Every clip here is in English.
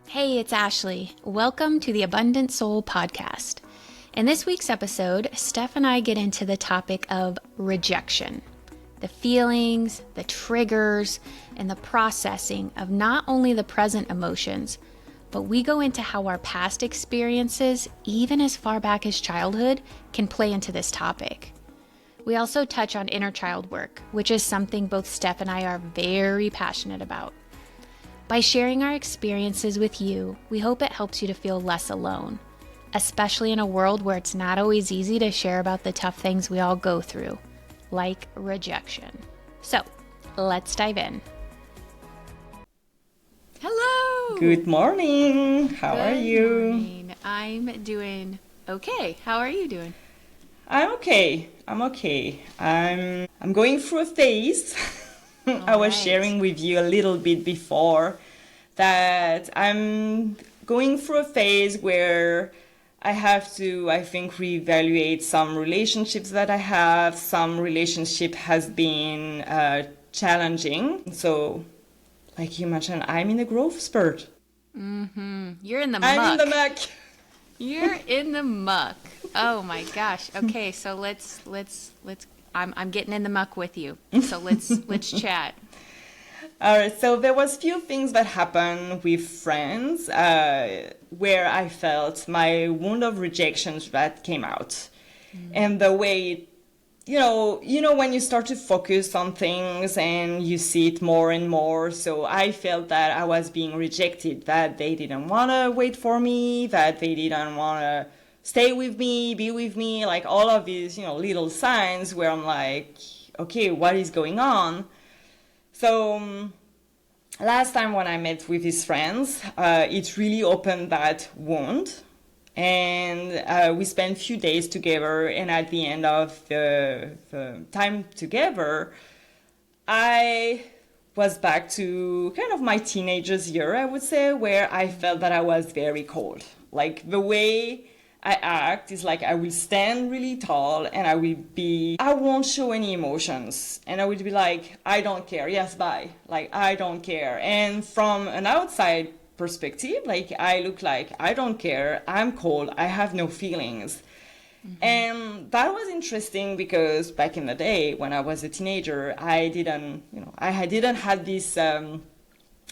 Hey, it's Ashley. Welcome to the Abundant Soul podcast. In this week's episode, Steph and I get into the topic of rejection, the feelings, the triggers, and the processing of not only the present emotions, but we go into how our past experiences, even as far back as childhood, can play into this topic. We also touch on inner child work, which is something both Steph and I are very passionate about. By sharing our experiences with you, we hope it helps you to feel less alone, especially in a world where it's not always easy to share about the tough things we all go through, like rejection. So, let's dive in. Hello! Good morning! How are you? Good morning. I'm doing okay. How are you doing? I'm okay. I'm going through a phase. I was sharing with you a little bit before that I'm going through a phase where I have to, I think, reevaluate some relationships that I have. Some relationship has been challenging. So, like you mentioned, I'm in a growth spurt. You're in the muck. I'm in the muck. You're in the muck. Oh my gosh. Okay, so let's I'm getting in the muck with you. So let's chat. All right. So there was few things that happened with friends where I felt my wound of rejection that came out, and the way, you know when you start to focus on things and you see it more and more. So I felt that I was being rejected, that they didn't want to wait for me, that they didn't want to stay with me, be with me, like all of these, little signs where I'm like, okay, what is going on? So last time when I met with his friends, it really opened that wound. And we spent a few days together, and at the end of the time together, I was back to kind of my teenager's year, I would say, where I felt that I was very cold. Like the way I act is like I will stand really tall and I won't show any emotions. And I would be like, I don't care. Yes, bye. Like, I don't care. And from an outside perspective, like I look like I don't care. I'm cold. I have no feelings. And that was interesting because back in the day when I was a teenager, I didn't have this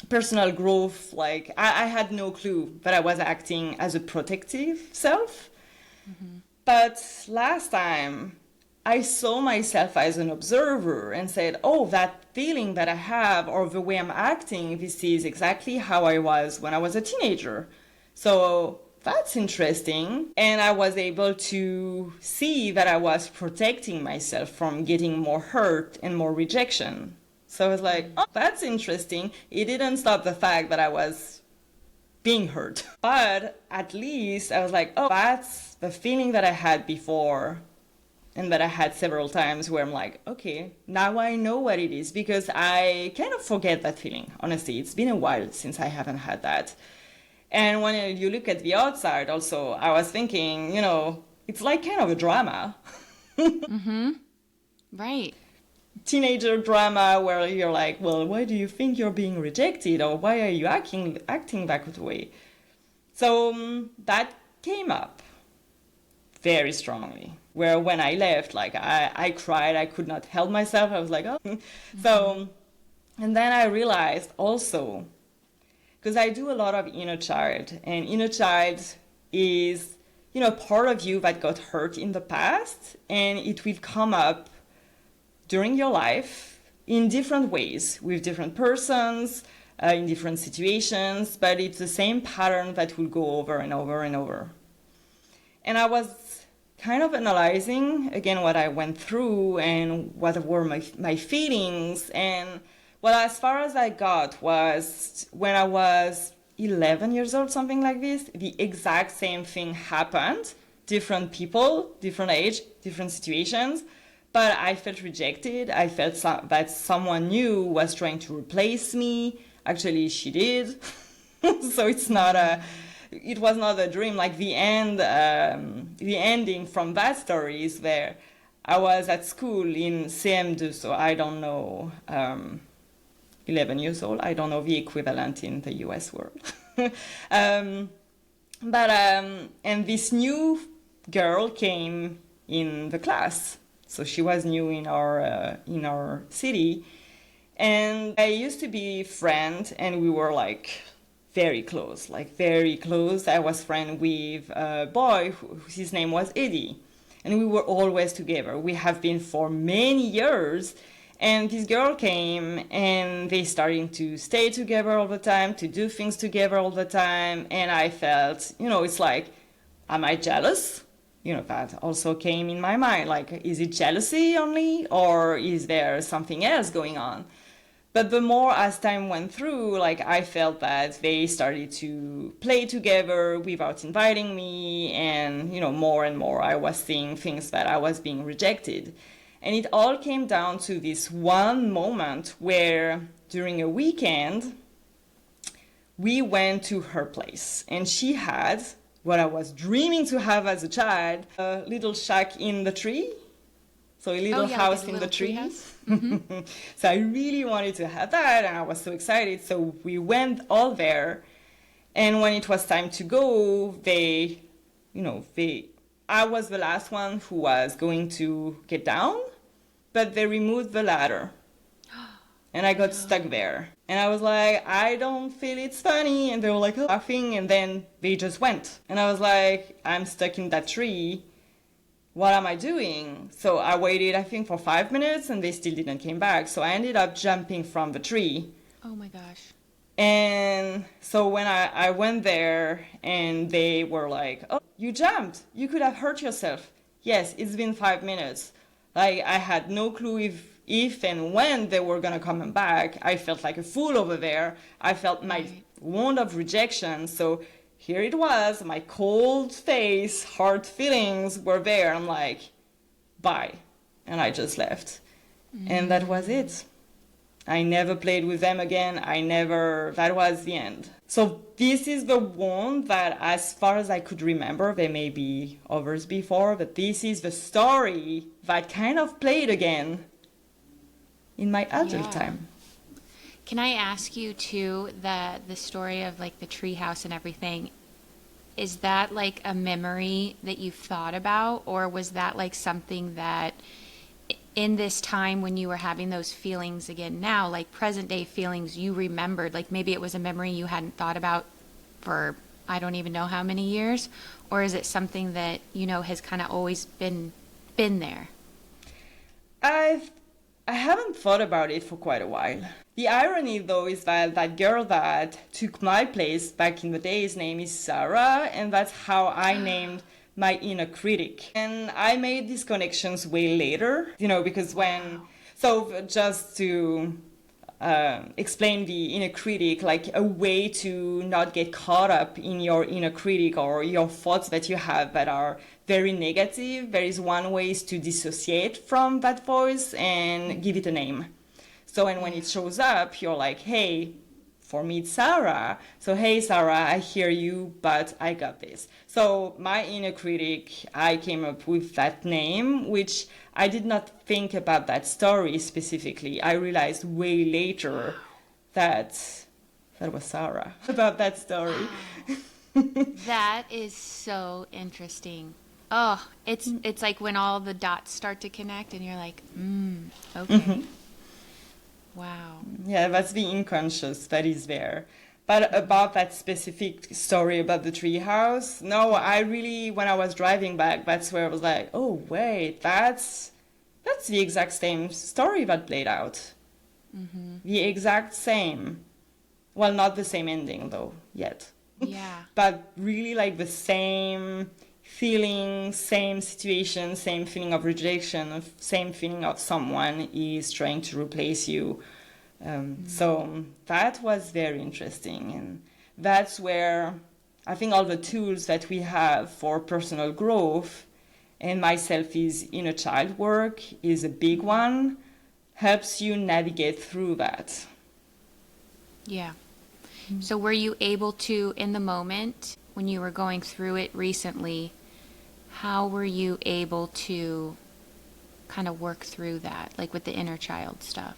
personal growth. Like I had no clue that I was acting as a protective self. But last time I saw myself as an observer and said, oh, that feeling that I have or the way I'm acting, this is exactly how I was when I was a teenager. So that's interesting. And I was able to see that I was protecting myself from getting more hurt and more rejection. So I was like, oh, that's interesting. It didn't stop the fact that I was being hurt. But at least I was like, oh, that's the feeling that I had before and that I had several times where I'm like, okay, now I know what it is, because I kind of forget that feeling. Honestly, it's been a while since I haven't had that. And when you look at the outside also, I was thinking, it's like kind of a drama. Right. Teenager drama where you're like, well, why do you think you're being rejected, or why are you acting that way? So that came up very strongly, where when I left, like I cried, I could not help myself. I was like, oh. So, and then I realized also, because I do a lot of inner child, and inner child is, part of you that got hurt in the past, and it will come up during your life in different ways, with different persons, in different situations, but it's the same pattern that will go over and over and over. And I was kind of analyzing, again, what I went through and what were my feelings. And well, as far as I got was when I was 11 years old, something like this, the exact same thing happened. Different people, different age, different situations. But I felt rejected. I felt that someone new was trying to replace me. Actually, she did. So it was not a dream. Like the ending from that story is where I was at school in CM2, so I don't know, 11 years old. I don't know the equivalent in the US world. um, and this new girl came in the class. So she was new in our city. And I used to be friend, and we were like very close, like very close. I was friend with a boy his name was Eddie, and we were always together. We have been for many years. And this girl came, and they started to stay together all the time, to do things together all the time. And I felt, it's like, am I jealous? That also came in my mind. Like, is it jealousy only, or is there something else going on? But the more as time went through, like, I felt that they started to play together without inviting me. And, more and more I was seeing things that I was being rejected. And it all came down to this one moment where during a weekend, we went to her place. And she had what I was dreaming to have as a child, a little shack in the tree. So a little house like a in the tree. Mm-hmm. So I really wanted to have that, and I was so excited. So we went all there. And when it was time to go, I was the last one who was going to get down, but they removed the ladder. And I got stuck there. And I was like, I don't feel it's funny. And they were like, laughing. And then they just went. And I was like, I'm stuck in that tree. What am I doing? So I waited, I think, for 5 minutes, and they still didn't come back. So I ended up jumping from the tree. Oh my gosh. And so when I went there, and they were like, oh, you jumped. You could have hurt yourself. Yes, it's been 5 minutes. Like, I had no clue if and when they were going to come back. I felt like a fool over there. I felt my wound of rejection. So here it was, my cold face, hard feelings were there. I'm like, bye. And I just left. And that was it. I never played with them again. That was the end. So this is the one that, as far as I could remember, there may be others before, but this is the story that kind of played again in my adult time. Can I ask you too, the story of like the treehouse and everything, is that like a memory that you've thought about, or was that like something that in this time when you were having those feelings again now, like present day feelings, you remembered, like maybe it was a memory you hadn't thought about for I don't even know how many years, or is it something that, has kind of always been there? I haven't thought about it for quite a while. The irony, though, is that that girl that took my place back in the day, his name is Sarah, and that's how I named my inner critic. And I made these connections way later, because so just to explain the inner critic, like a way to not get caught up in your inner critic or your thoughts that you have that are very negative. There is one way is to dissociate from that voice and give it a name. So, and when it shows up, you're like, hey, for me, it's Sarah. So, hey, Sarah, I hear you, but I got this. So my inner critic, I came up with that name, which I did not think about that story specifically. I realized way later that was Sarah about that story. That is so interesting. Oh, it's like when all the dots start to connect and you're like, okay. Mm-hmm. Wow. Yeah, that's the unconscious that is there. But about that specific story about the treehouse, no, I really, when I was driving back, that's where I was like, oh, wait, that's the exact same story that played out. Mm-hmm. The exact same. Well, not the same ending, though, yet. Yeah. But really like the same feeling, same situation, same feeling of rejection, same feeling of someone is trying to replace you. So that was very interesting. And that's where I think all the tools that we have for personal growth, and myself is inner child work is a big one, helps you navigate through that. Yeah. So were you able to, in the moment, when you were going through it recently, how were you able to kind of work through that, like with the inner child stuff?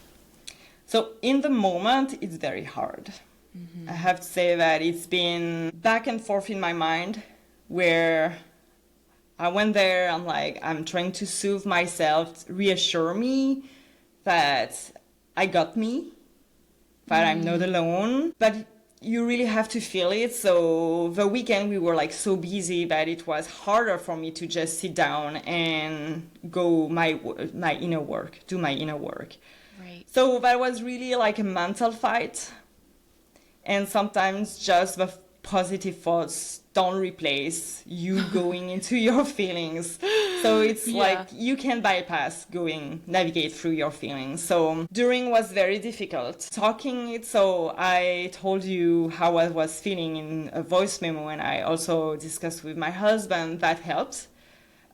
So in the moment, it's very hard. I have to say that it's been back and forth in my mind where I went there, I'm like, I'm trying to soothe myself, reassure me that I got me, that I'm not alone. But you really have to feel it. So the weekend we were like so busy that it was harder for me to just sit down and go my inner work, do my inner work. Right. So that was really like a mental fight. And sometimes just the positive thoughts don't replace you going into your feelings. So it's like you can bypass navigate through your feelings. So during was very difficult. Talking it, so I told you how I was feeling in a voice memo, and I also discussed with my husband. That helped.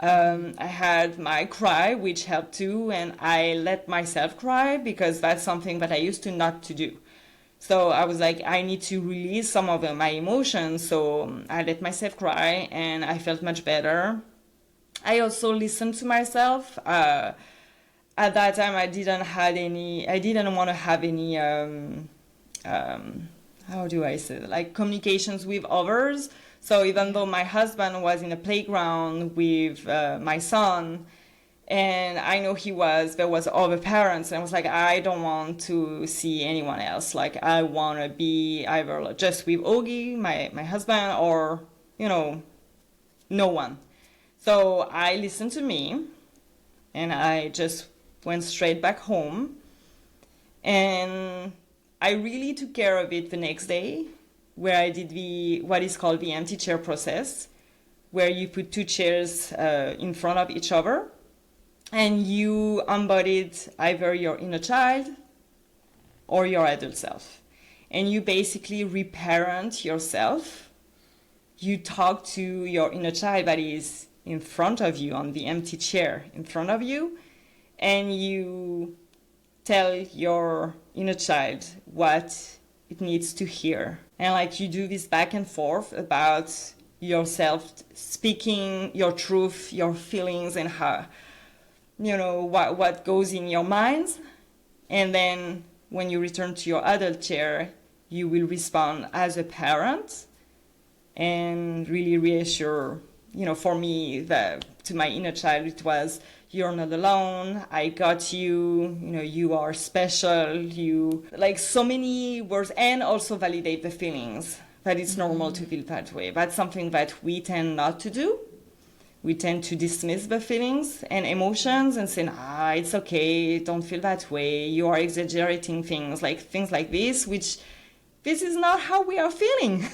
I had my cry, which helped too, and I let myself cry because that's something that I used to not to do. So I was like, I need to release some of my emotions. So I let myself cry and I felt much better. I also listened to myself. At that time, I didn't want to have any, how do I say it? Like communications with others. So even though my husband was in a playground with my son, and I know there was other parents, and I was like, I don't want to see anyone else. Like, I want to be either just with Ogie, my husband, or, no one. So I listened to me, and I just went straight back home. And I really took care of it the next day, where I did what is called the empty chair process, where you put two chairs in front of each other. And you embodied either your inner child or your adult self. And you basically reparent yourself. You talk to your inner child that is in front of you, on the empty chair in front of you. And you tell your inner child what it needs to hear. And like you do this back and forth about yourself, speaking your truth, your feelings, and how, what goes in your minds. And then when you return to your adult chair, you will respond as a parent and really reassure, for me, to my inner child, it was, you're not alone, I got you, you are special, you, like so many words, and also validate the feelings, that it's normal to feel that way. That's something that we tend not to do. We tend to dismiss the feelings and emotions and say, it's okay, don't feel that way, you are exaggerating things like this, which this is not how we are feeling.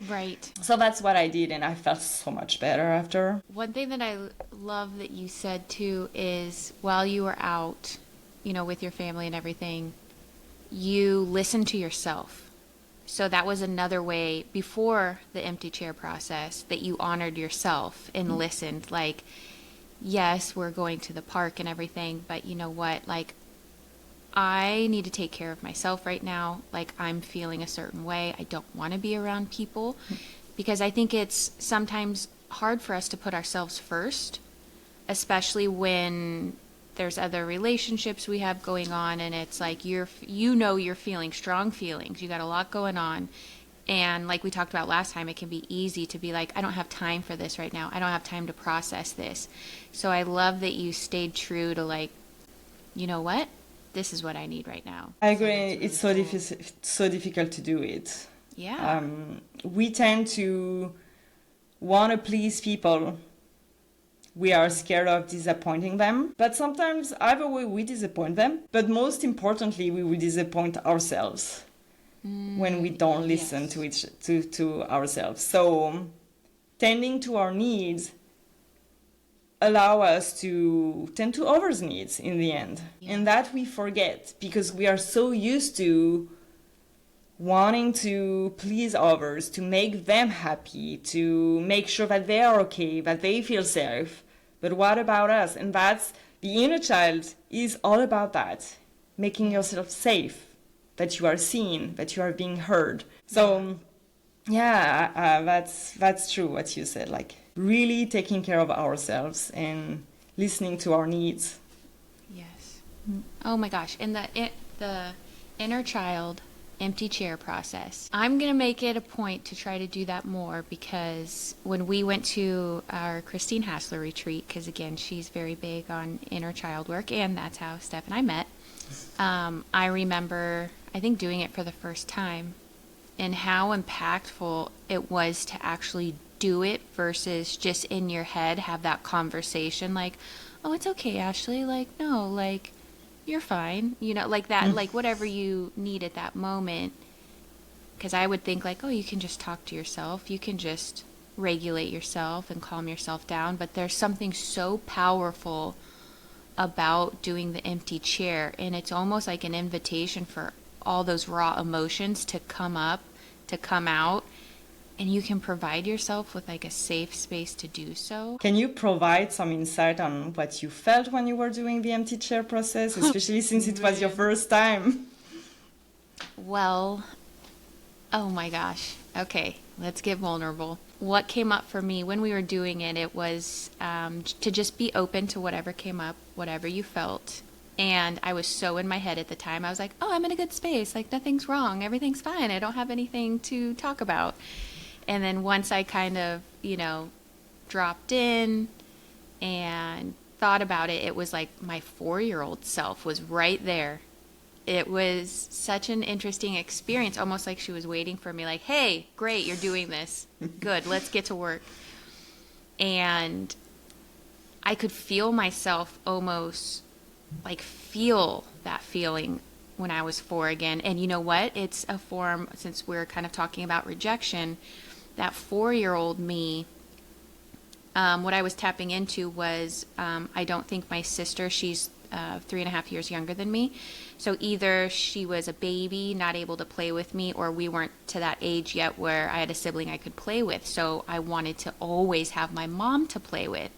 Right. So that's what I did, and I felt so much better after. One thing that I love that you said too is while you were out, with your family and everything, you listened to yourself. So that was another way before the empty chair process that you honored yourself and listened. Like, yes, we're going to the park and everything, but you know what? Like, I need to take care of myself right now. Like, I'm feeling a certain way. I don't want to be around people because I think it's sometimes hard for us to put ourselves first, especially when there's other relationships we have going on, and it's like you're feeling strong feelings. You got a lot going on, and like we talked about last time, it can be easy to be like, I don't have time for this right now. I don't have time to process this. So I love that you stayed true to like, you know what? This is what I need right now. I agree. So really it's so difficult to do it. Yeah. We tend to want to please people. We are scared of disappointing them. But sometimes either way we disappoint them. But most importantly, we will disappoint ourselves when we don't listen to ourselves. So tending to our needs allow us to tend to others' needs in the end. Yeah. And that we forget because we are so used to wanting to please others, to make them happy, to make sure that they are okay, that they feel safe. But what about us? And that's the inner child is all about that, making yourself safe, that you are seen, that you are being heard. So that's true what you said, like really taking care of ourselves and listening to our needs. Yes. Oh my gosh. And the inner child empty chair process. I'm going to make it a point to try to do that more, because when we went to our Christine Hassler retreat, because again, she's very big on inner child work, and that's how Steph and I met. I remember, I think, doing it for the first time, and how impactful it was to actually do it versus just in your head have that conversation like, oh, it's okay, Ashley. Like, no, like, you're fine. You know, like that, like whatever you need at that moment. Because I would think like, oh, you can just talk to yourself. You can just regulate yourself and calm yourself down. But there's something so powerful about doing the empty chair. And it's almost like an invitation for all those raw emotions to come up, to come out. And you can provide yourself with like a safe space to do so. Can you provide some insight on what you felt when you were doing the empty chair process, especially since it was your first time? Well, oh my gosh. Okay, let's get vulnerable. What came up for me when we were doing it, it was to just be open to whatever came up, whatever you felt. And I was so in my head at the time. I was like, oh, I'm in a good space. Like, nothing's wrong. Everything's fine. I don't have anything to talk about. And then once I kind of, dropped in and thought about it, it was like my 4-year-old self was right there. It was such an interesting experience, almost like she was waiting for me, like, hey, great, you're doing this. Good, let's get to work. And I could feel myself almost, like, feel that feeling when I was 4 again. And you know what? It's a form, since we're kind of talking about rejection, that 4-year-old me, what I was tapping into was, I don't think my sister, she's 3.5 years younger than me. So either she was a baby, not able to play with me, or we weren't to that age yet where I had a sibling I could play with. So I wanted to always have my mom to play with.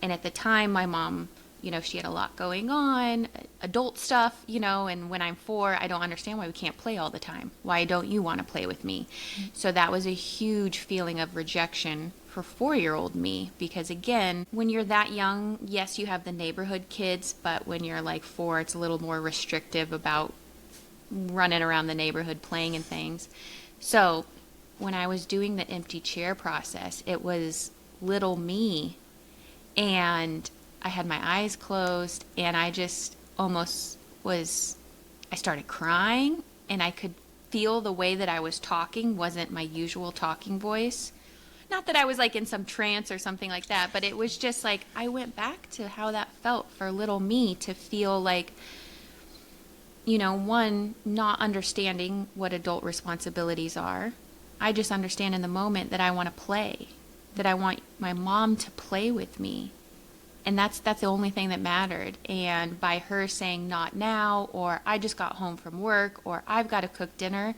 And at the time, my mom, she had a lot going on, adult stuff, and when I'm 4, I don't understand why we can't play all the time. Why don't you want to play with me? So that was a huge feeling of rejection for 4-year-old me, because again, when you're that young, yes, you have the neighborhood kids, but when you're like 4, it's a little more restrictive about running around the neighborhood playing and things. So when I was doing the empty chair process, it was little me, and I had my eyes closed, and I just almost I started crying, and I could feel the way that I was talking wasn't my usual talking voice. Not that I was like in some trance or something like that, but it was just like I went back to how that felt for little me, to feel like, one, not understanding what adult responsibilities are. I just understand in the moment that I want to play, that I want my mom to play with me. And that's the only thing that mattered. And by her saying not now, or I just got home from work, or I've got to cook dinner,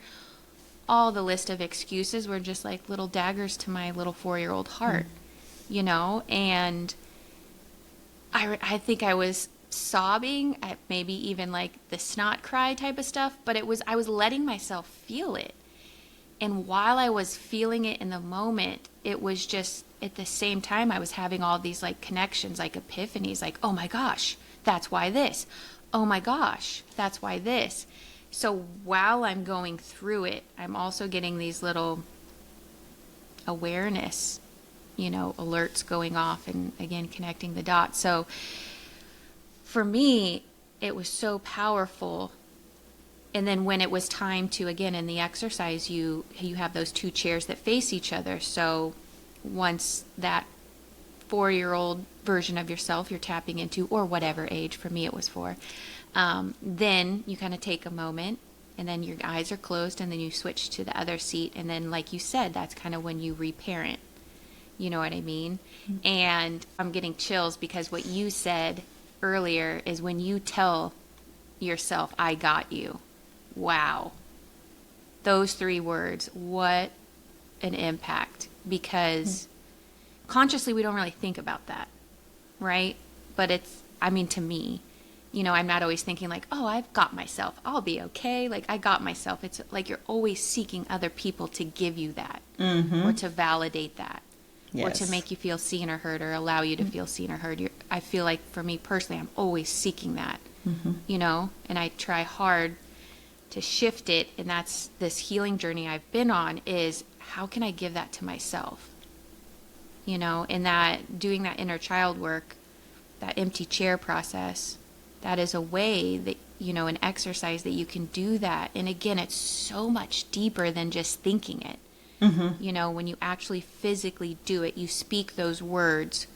all the list of excuses were just like little daggers to my little 4-year-old heart, and I think I was sobbing at maybe even like the snot cry type of stuff, but I was letting myself feel it. And while I was feeling it in the moment, it was just at the same time I was having all these like connections, like epiphanies, like, oh my gosh, that's why this. Oh my gosh, that's why this. So while I'm going through it, I'm also getting these little awareness, alerts going off, and again, connecting the dots. So for me, it was so powerful. And then when it was time to, again, in the exercise, you have those 2 chairs that face each other. So once that 4-year-old version of yourself you're tapping into, or whatever age, for me it was 4, then you kind of take a moment, and then your eyes are closed, and then you switch to the other seat. And then, like you said, that's kind of when you reparent. You know what I mean? Mm-hmm. And I'm getting chills, because what you said earlier is when you tell yourself, I got you. Wow. Those 3 words, what an impact. Because consciously we don't really think about that, right? But to me, I'm not always thinking like, oh, I've got myself, I'll be okay, like I got myself. It's like you're always seeking other people to give you that, or to validate that, or to make you feel seen or heard, or allow you to feel seen or heard. I feel like for me personally, I'm always seeking that, Mm-hmm. you know, and I try hard to shift it. And that's this healing journey I've been on, is how can I give that to myself? You know, and that doing that inner child work, that empty chair process, that is a way that, you know, an exercise that you can do that. And again, it's so much deeper than just thinking it. Mm-hmm. You know, when you actually physically do it, you speak those words,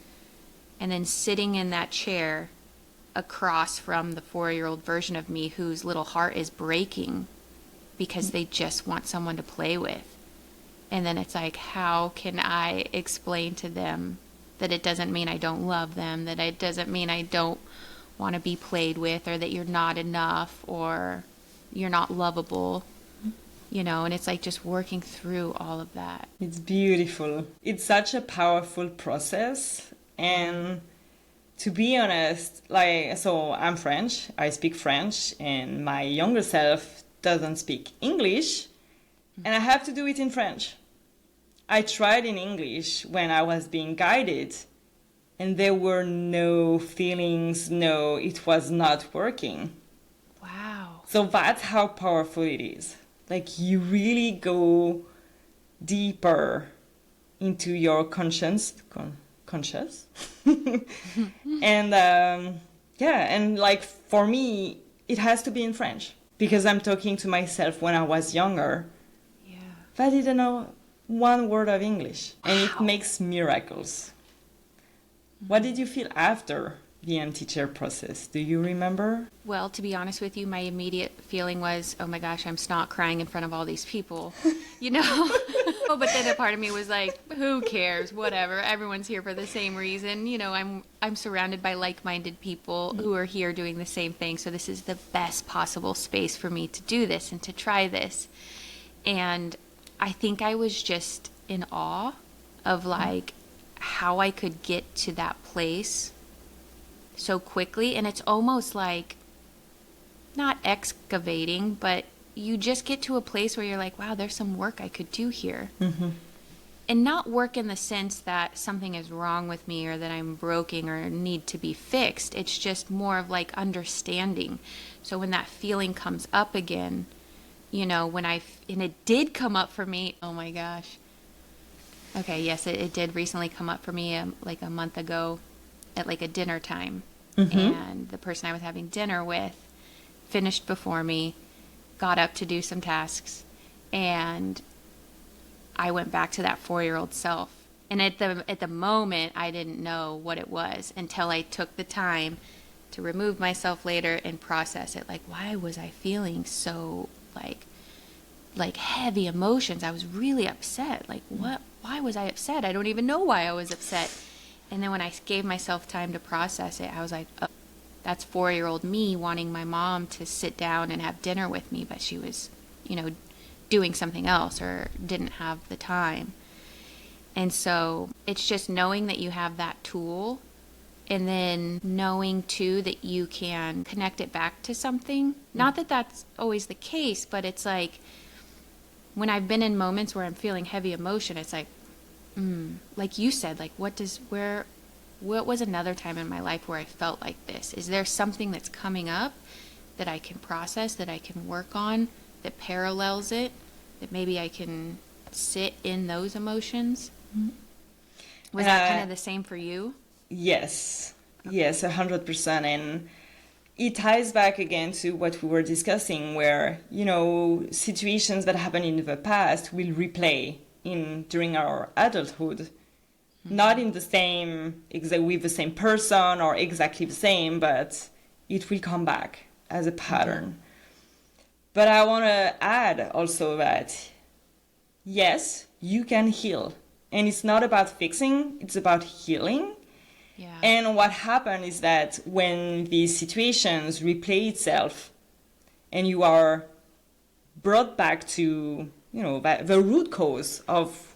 and then sitting in that chair across from the 4-year-old version of me whose little heart is breaking because they just want someone to play with. And then it's like, how can I explain to them that it doesn't mean I don't love them, that it doesn't mean I don't want to be played with, or that you're not enough, or you're not lovable, you know? And it's like just working through all of that. It's beautiful. It's such a powerful process. And to be honest, like, so I'm French, I speak French, and my younger self doesn't speak English, and I have to do it in French. I tried in English when I was being guided, and there were no feelings, no, it was not working. Wow. So that's how powerful it is. Like, you really go deeper into your conscience. And and like for me, it has to be in French because I'm talking to myself when I was younger. Yeah. But I didn't know one word of English, and it Wow. makes miracles. What did you feel after the empty chair process? Do you remember? Well, to be honest with you, my immediate feeling was, oh my gosh, I'm snot crying in front of all these people, you know? But then a part of me was like, who cares? Whatever. Everyone's here for the same reason. You know, I'm surrounded by like-minded people who are here doing the same thing. So this is the best possible space for me to do this and to try this. And I think I was just in awe of like how I could get to that place so quickly. And it's almost like not excavating, but you just get to a place where you're like, wow, there's some work I could do here. Mm-hmm. And not work in the sense that something is wrong with me or that I'm broken or need to be fixed. It's just more of like understanding. So when that feeling comes up again, you know, and it did come up for me, oh my gosh. Okay, yes, it did recently come up for me like a month ago at like a dinner time. Mm-hmm. And the person I was having dinner with finished before me, got up to do some tasks, and I went back to that 4-year-old self. And at the moment, I didn't know what it was until I took the time to remove myself later and process it. Like, why was I feeling so like heavy emotions? I was really upset. Like, what? Why was I upset? I don't even know why I was upset. And then when I gave myself time to process it, I was like, oh, that's 4-year-old me wanting my mom to sit down and have dinner with me, but she was, you know, doing something else or didn't have the time. And so it's just knowing that you have that tool, and then knowing too that you can connect it back to something. Not that that's always the case, but it's like when I've been in moments where I'm feeling heavy emotion, it's like you said, like what was another time in my life where I felt like this? Is there something that's coming up that I can process, that I can work on, that parallels it, that maybe I can sit in those emotions? Was that kind of the same for you? Yes. Yes, 100%. And it ties back again to what we were discussing, where, you know, situations that happened in the past will replay during our adulthood. Not in the same, with the same person or exactly the same, but it will come back as a pattern. But I want to add also that, yes, you can heal. And it's not about fixing, it's about healing. Yeah. And what happened is that when these situations replay itself and you are brought back to, you know, the root cause of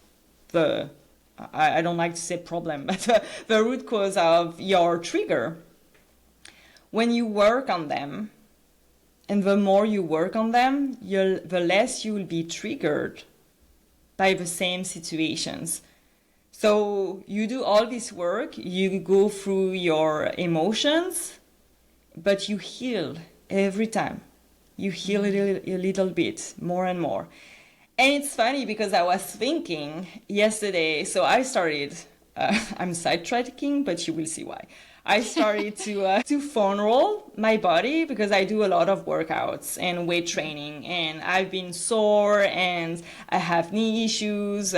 I don't like to say problem, but the root cause of your trigger, when you work on them, and the more you work on them, the less you will be triggered by the same situations. So you do all this work, you go through your emotions, but you heal every time. You heal a little bit, more and more. And it's funny because I was thinking yesterday, so I started, I'm sidetracking, but you will see why. I started to foam roll my body because I do a lot of workouts and weight training, and I've been sore and I have knee issues.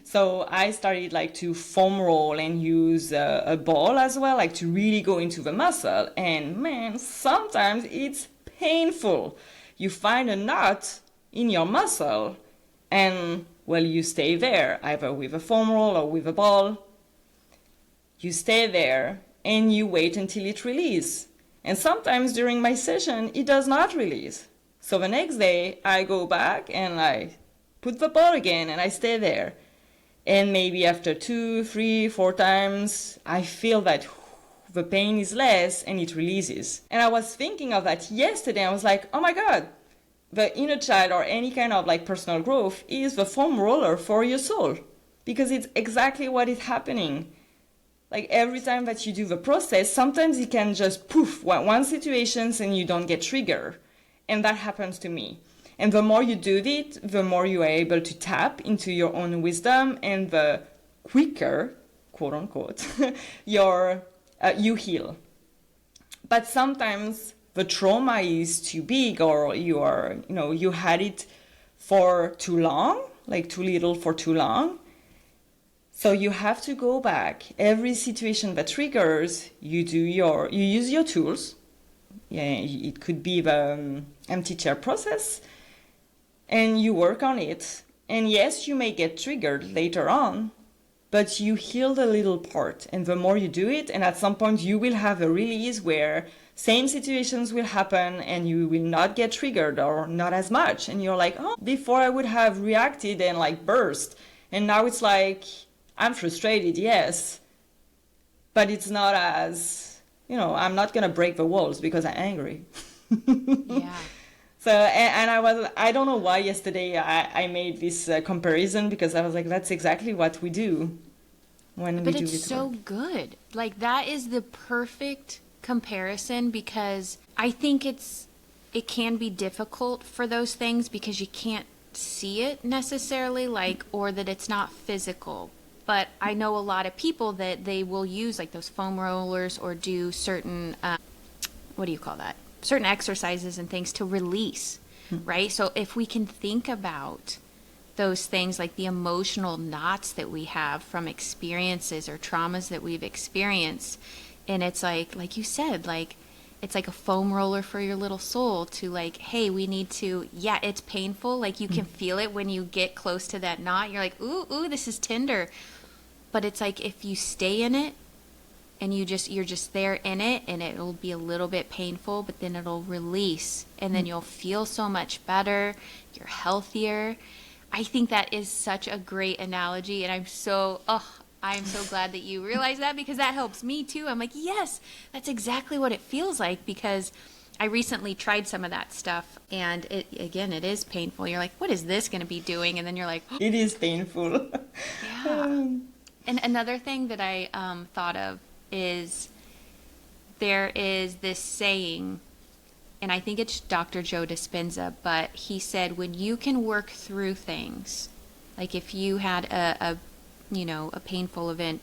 So I started like to foam roll and use a ball as well, like to really go into the muscle. And man, sometimes it's painful. You find a knot in your muscle and, well, you stay there, either with a foam roll or with a ball. You stay there and you wait until it releases. And sometimes during my session, it does not release. So the next day, I go back and I put the ball again and I stay there. And maybe after 2, 3, 4 times, I feel that the pain is less and it releases. And I was thinking of that yesterday. I was like, oh my God, the inner child or any kind of like personal growth is the foam roller for your soul. Because it's exactly what is happening. Like every time that you do the process, sometimes it can just poof, one situation and you don't get triggered. And that happens to me. And the more you do it, the more you are able to tap into your own wisdom, and the quicker, quote unquote, you heal. But sometimes the trauma is too big, or you had it for too long, like too little for too long. So you have to go back. Every situation that triggers, you use your tools. Yeah, it could be the empty chair process, and you work on it. And yes, you may get triggered later on, but you heal the little part. And the more you do it, and at some point you will have a release where same situations will happen and you will not get triggered or not as much. And you're like, oh, before I would have reacted and like burst. And now it's like, I'm frustrated, yes, but it's not as, I'm not going to break the walls because I'm angry. Yeah. So, and I don't know why yesterday I made this comparison, because I was like, that's exactly what we do when we do this. But it's so good. Like, that is the perfect comparison, because I think it can be difficult for those things because you can't see it necessarily, like, or that it's not physical. But I know a lot of people that they will use like those foam rollers or do certain, what do you call that? Certain exercises and things to release, right? So if we can think about those things, like the emotional knots that we have from experiences or traumas that we've experienced, and it's like you said, like it's like a foam roller for your little soul to like, hey, we need to, yeah, it's painful. Like you can feel it when you get close to that knot. You're like, ooh, this is tender. But it's like if you stay in it and you're just there in it, and it'll be a little bit painful, but then it'll release, and then you'll feel so much better. You're healthier. I think that is such a great analogy, and I'm so glad that you realize that, because that helps me too. I'm like, yes, that's exactly what it feels like, because I recently tried some of that stuff, and it is painful. You're like, what is this going to be doing? And then you're like, it is painful. Yeah. And another thing that I thought of is there is this saying, and I think it's Dr. Joe Dispenza, but he said, when you can work through things, like if you had a painful event,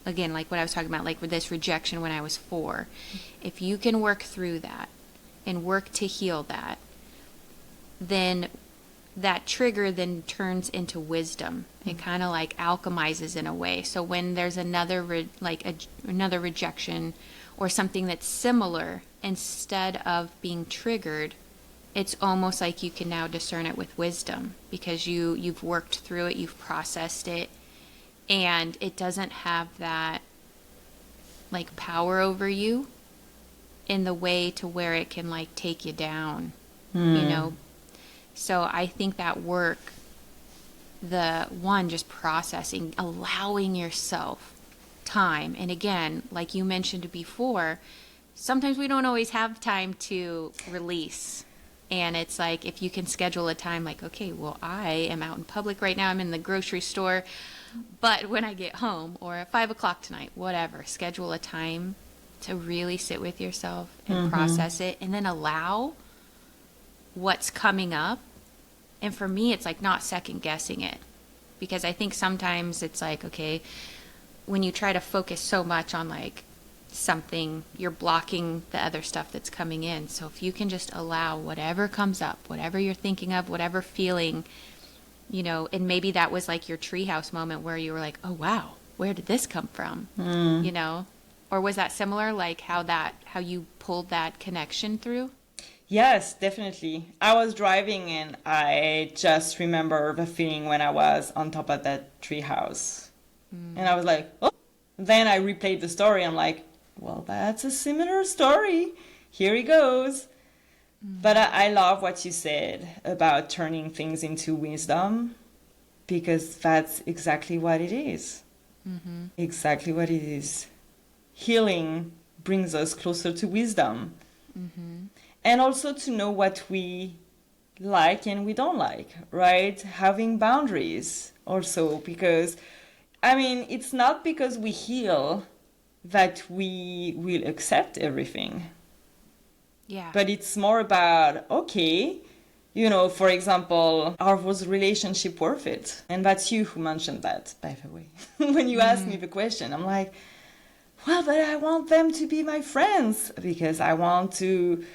again, like what I was talking about, like with this rejection when I was 4, if you can work through that and work to heal that, then that trigger then turns into wisdom. It kind of like alchemizes in a way. So when there's another another rejection or something that's similar, instead of being triggered, it's almost like you can now discern it with wisdom, because you've worked through it, you've processed it, and it doesn't have that like power over you in the way to where it can like take you down, So I think that work, the one, just processing, allowing yourself time. And again, like you mentioned before, sometimes we don't always have time to release. And it's like, if you can schedule a time like, okay, well, I am out in public right now, I'm in the grocery store, But when I get home or at 5 o'clock tonight, whatever, schedule a time to really sit with yourself and process it and then allow what's coming up. And for me, it's like not second guessing it, because I think sometimes it's like, okay, when you try to focus so much on like something, you're blocking the other stuff that's coming in. So if you can just allow whatever comes up, whatever you're thinking of, whatever feeling, you know, and maybe that was like your treehouse moment where you were like, oh wow, where did this come from? You know, or was that similar, like how you pulled that connection through? Yes, definitely. I was driving and I just remember the feeling when I was on top of that treehouse. And I was like, oh. Then I replayed the story. I'm like, well, that's a similar story. Here he goes. But I love what you said about turning things into wisdom, because that's exactly what it is. Exactly what it is. Healing brings us closer to wisdom. And also to know what we like and we don't like, right? Having boundaries also, because, I mean, it's not because we heal that we will accept everything. Yeah. But it's more about, okay, you know, for example, was relationship worth it? And that's you who mentioned that, by the way. When you asked me the question, I'm like, well, but I want them to be my friends because I want to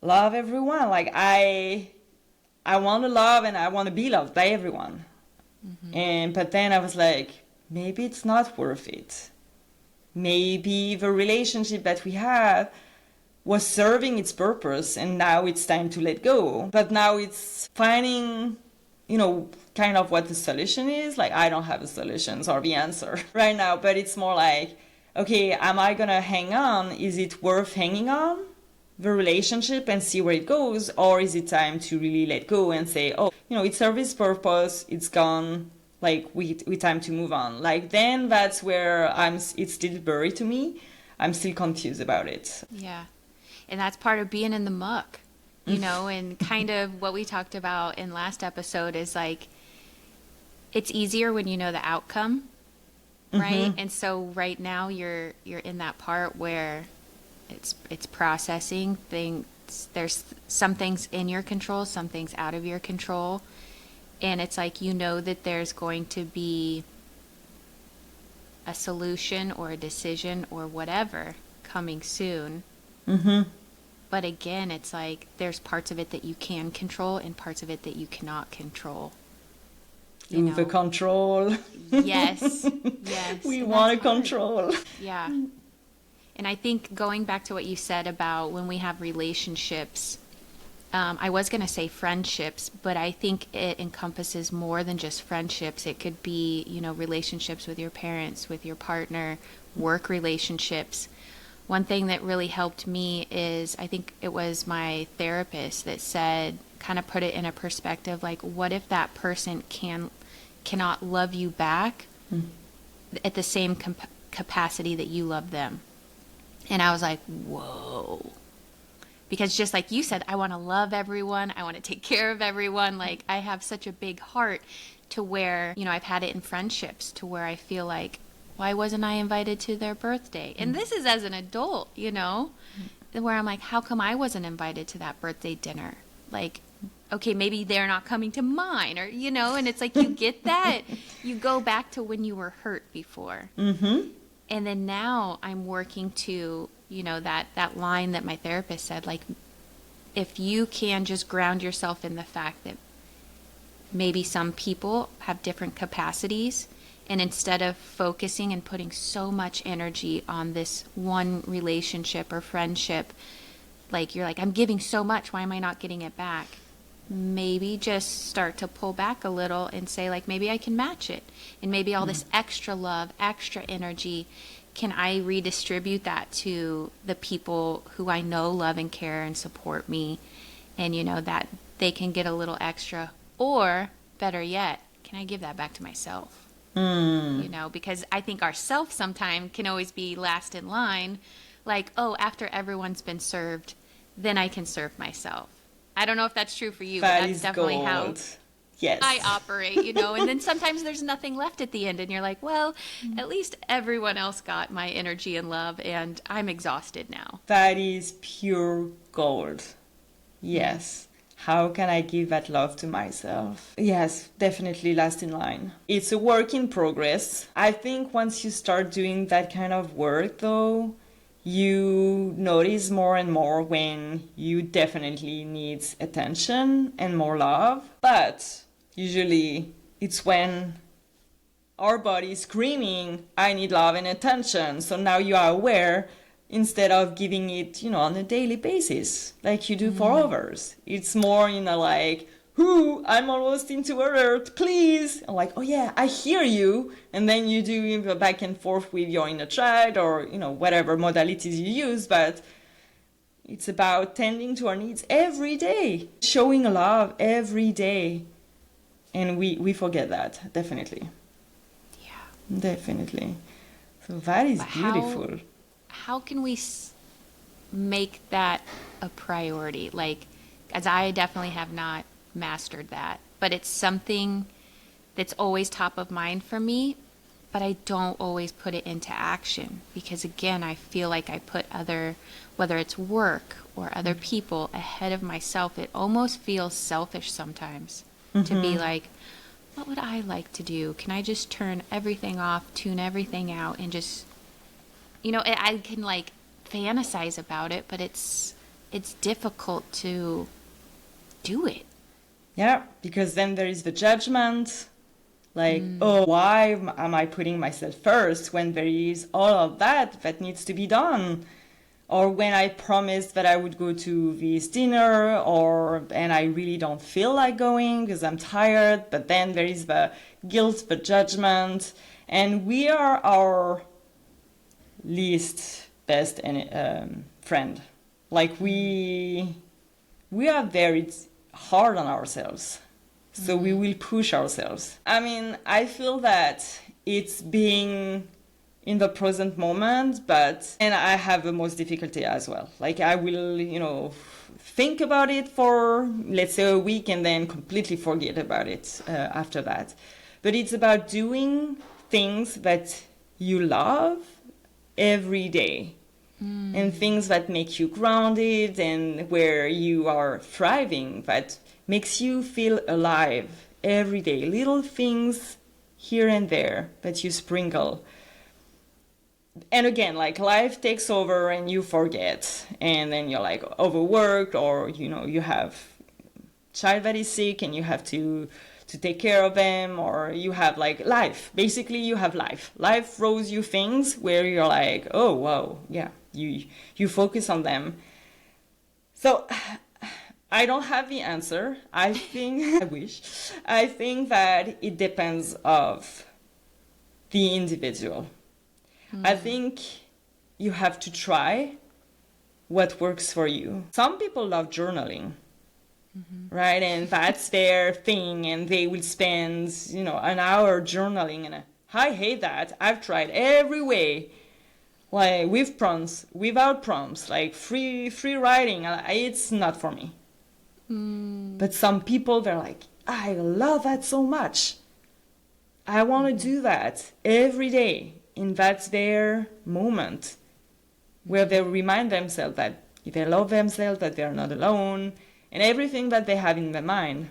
love everyone. Like I want to love and I want to be loved by everyone. But then I was like, maybe it's not worth it. Maybe the relationship that we have was serving its purpose and now it's time to let go. But now it's finding, you know, kind of what the solution is. Like, I don't have the solutions or the answer right now, but it's more like, okay, am I gonna hang on? Is it worth hanging on, the relationship, and see where it goes? Or is it time to really let go and say, oh, you know, it served its purpose, it's gone, like we time to move on. Like, then that's where it's still buried to me. I'm still confused about it. Yeah. And that's part of being in the muck, you know, and kind of what we talked about in last episode is like, it's easier when you know the outcome, right? And so right now you're in that part where it's processing things. There's some things in your control, some things out of your control. And it's like, you know that there's going to be a solution or a decision or whatever coming soon. But again, it's like there's parts of it that you can control and parts of it that you cannot control. You know? The control. Yes. Yes. We And want to that's hard. control. Yeah. And I think going back to what you said about when we have relationships, I was going to say friendships, but I think it encompasses more than just friendships. It could be, you know, relationships with your parents, with your partner, work relationships. One thing that really helped me is, I think it was my therapist that said, kind of put it in a perspective, like, what if that person cannot love you back at the same capacity that you love them? And I was like, whoa. Because just like you said, I want to love everyone. I want to take care of everyone. Like, I have such a big heart to where, you know, I've had it in friendships to where I feel like, why wasn't I invited to their birthday? And this is as an adult, you know, where I'm like, how come I wasn't invited to that birthday dinner? Like, okay, maybe they're not coming to mine, or, you know, and it's like, you get that. You go back to when you were hurt before. And then now I'm working to, you know, that line that my therapist said, like, if you can just ground yourself in the fact that maybe some people have different capacities, and instead of focusing and putting so much energy on this one relationship or friendship, like, you're like, I'm giving so much, why am I not getting it back? Maybe just start to pull back a little and say, like, maybe I can match it. And maybe all this extra love, extra energy, can I redistribute that to the people who I know love and care and support me? And, you know, that they can get a little extra. Or, better yet, can I give that back to myself? You know, because I think ourself sometimes can always be last in line. Like, oh, after everyone's been served, then I can serve myself. I don't know if that's true for you, but That that's is definitely gold. how. Yes. I operate, you know, and then sometimes there's nothing left at the end and you're like, well, at least everyone else got my energy and love and I'm exhausted now. That is pure gold. Yes. How can I give that love to myself? Yes, definitely last in line. It's a work in progress. I think once you start doing that kind of work, though, you notice more and more when you definitely need attention and more love. But usually it's when our body is screaming, I need love and attention. So now you are aware instead of giving it, on a daily basis, like you do for others. It's more, like, I'm almost into alert, please. I'm like, oh yeah, I hear you. And then you do the back and forth with your inner child or, whatever modalities you use. But it's about tending to our needs every day, showing love every day. And we forget that, definitely. Yeah. Definitely. So that is beautiful. How can we make that a priority? Like, as I definitely have not mastered that, but it's something that's always top of mind for me, but I don't always put it into action because, again, I feel like I put whether it's work or other people ahead of myself. It almost feels selfish sometimes to be like, what would I like to do? Can I just turn everything off, tune everything out, and just, I can like fantasize about it, but it's difficult to do it. Yeah, because then there is the judgment, like, oh, why am I putting myself first when there is all of that needs to be done? Or when I promised that I would go to this dinner, and I really don't feel like going because I'm tired, but then there is the guilt, the judgment, and we are our least best friend. Like we are very hard on ourselves, so we will push ourselves. I mean, I feel that it's being in the present moment, and I have the most difficulty as well. Like I will, think about it for, let's say, a week and then completely forget about it after that. But it's about doing things that you love every day and things that make you grounded and where you are thriving, that makes you feel alive every day. Little things here and there that you sprinkle. And again, like life takes over and you forget, and then you're like overworked, or you have child that is sick and you have to take care of them, or you have like life. Basically, you have life. Life throws you things where you're like, oh wow, yeah, you focus on them. So I don't have the answer. I think I think that it depends of the individual. I think you have to try what works for you. Some people love journaling, right? And that's their thing, and they will spend, an hour journaling. And I hate that. I've tried every way, like with prompts, without prompts, like free writing. It's not for me. But some people, they're like, I love that so much. I want to do that every day. And that's their moment where they remind themselves that they love themselves, that they're not alone, and everything that they have in their mind.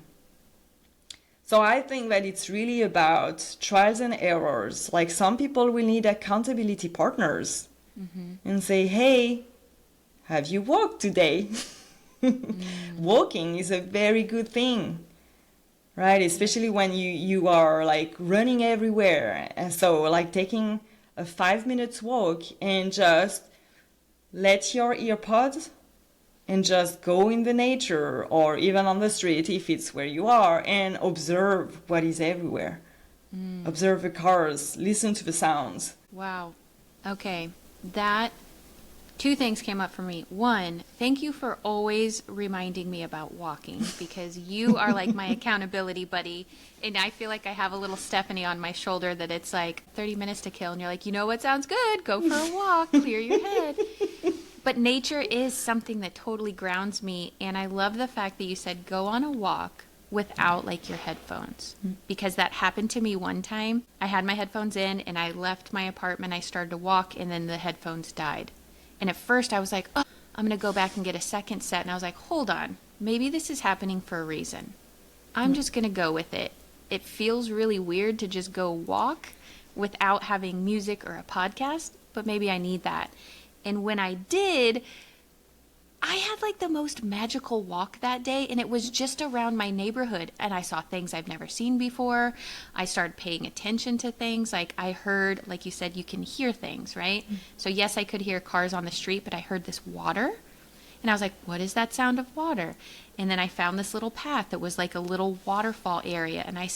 So I think that it's really about trials and errors. Like some people will need accountability partners and say, hey, have you walked today? Walking is a very good thing. Right, especially when you are like running everywhere. And so like taking a 5 minutes walk and just let your earpods and just go in the nature or even on the street if it's where you are, and observe what is everywhere. Observe the cars, listen to the sounds. Wow. Okay. Two things came up for me. One, thank you for always reminding me about walking, because you are like my accountability buddy. And I feel like I have a little Stephanie on my shoulder that it's like 30 minutes to kill. And you're like, you know what sounds good? Go for a walk, clear your head. But nature is something that totally grounds me. And I love the fact that you said, go on a walk, without like your headphones, because that happened to me one time. I had my headphones in and I left my apartment. I started to walk and then the headphones died. And at first I was like, oh, I'm going to go back and get a second set. And I was like, hold on, maybe this is happening for a reason. I'm just going to go with it. It feels really weird to just go walk without having music or a podcast, but maybe I need that. And when I did, I had like the most magical walk that day, and it was just around my neighborhood, and I saw things I've never seen before. I started paying attention to things. Like I heard, like you said, you can hear things, right? So yes, I could hear cars on the street, but I heard this water, and I was like, what is that sound of water? And then I found this little path that was like a little waterfall area, and I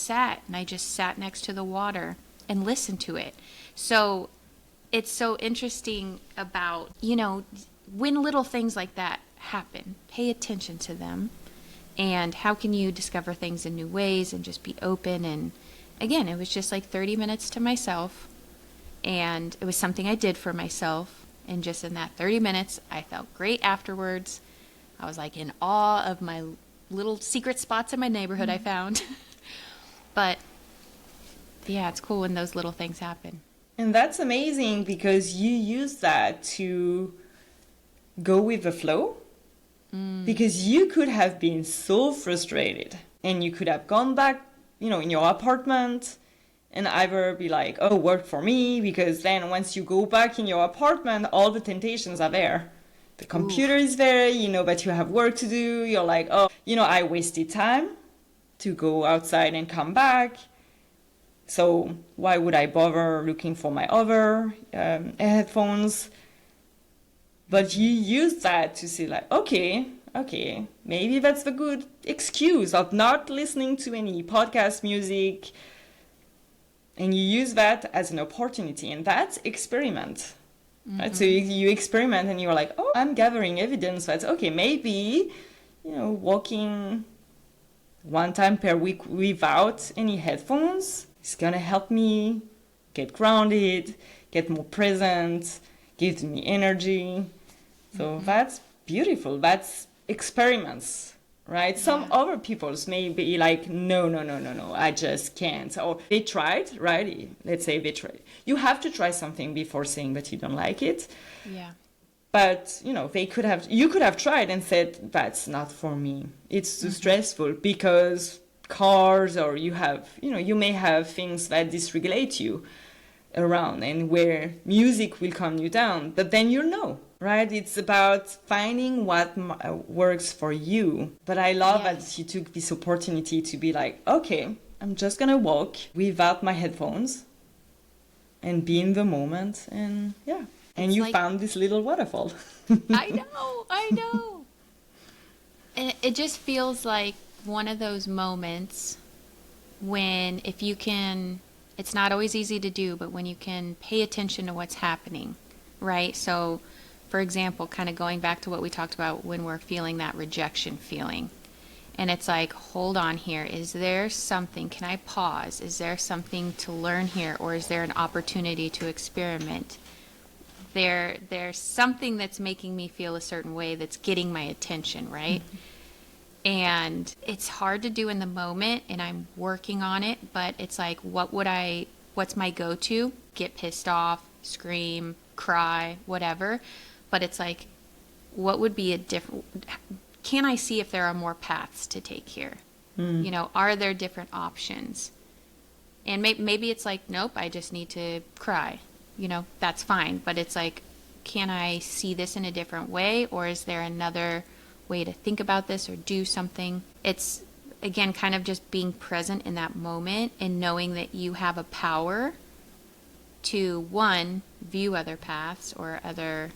just sat next to the water and listened to it. So it's so interesting about, when little things like that happen, pay attention to them. And how can you discover things in new ways and just be open? And again, it was just like 30 minutes to myself. And it was something I did for myself. And just in that 30 minutes, I felt great afterwards. I was like in awe of my little secret spots in my neighborhood I found. But yeah, it's cool when those little things happen. And that's amazing because you use that to go with the flow, because you could have been so frustrated and you could have gone back, in your apartment and either be like, oh, work for me, because then once you go back in your apartment, all the temptations are there. The computer is there, but you have work to do. You're like, oh, I wasted time to go outside and come back. So why would I bother looking for my other headphones? But you use that to say like, okay, maybe that's the good excuse of not listening to any podcast music. And you use that as an opportunity, and that's experiment. Right? So you experiment and you're like, oh, I'm gathering evidence that, okay, maybe, walking one time per week without any headphones is going to help me get grounded, get more present, gives me energy. So that's beautiful. That's experiments, right? Some other people's may be like, no, I just can't. Or they tried, right? Let's say they tried. You have to try something before saying that you don't like it. Yeah. But, you could have tried and said, that's not for me. It's too stressful because cars, or you may have things that dysregulate you around and where music will calm you down. But then right? It's about finding what works for you. But I love that you took this opportunity to be like, okay, I'm just going to walk without my headphones and be in the moment. And and you found this little waterfall. I know. And it just feels like one of those moments when it's not always easy to do, but when you can pay attention to what's happening, right? So, for example, kind of going back to what we talked about when we're feeling that rejection feeling. And it's like, hold on here. Is there something? Can I pause? Is there something to learn here? Or is there an opportunity to experiment? There's something that's making me feel a certain way that's getting my attention, right? And it's hard to do in the moment, and I'm working on it, but it's like, what's my go-to? Get pissed off, scream, cry, whatever. But it's like, what would be can I see if there are more paths to take here? Are there different options? And maybe it's like, nope, I just need to cry. That's fine. But it's like, can I see this in a different way? Or is there another way to think about this or do something? It's, again, kind of just being present in that moment and knowing that you have a power to, one, view other paths or other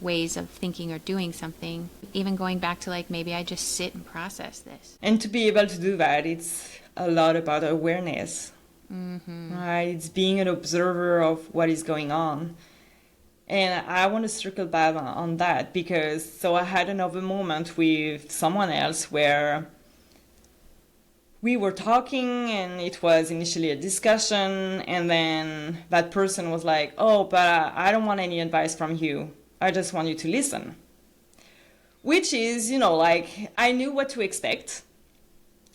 ways of thinking or doing something. Even going back to like, maybe I just sit and process this. And to be able to do that, it's a lot about awareness. Right? It's being an observer of what is going on. And I want to circle back on that because I had another moment with someone else where we were talking and it was initially a discussion, and then that person was like, oh, but I don't want any advice from you. I just want you to listen. Which is, like, I knew what to expect.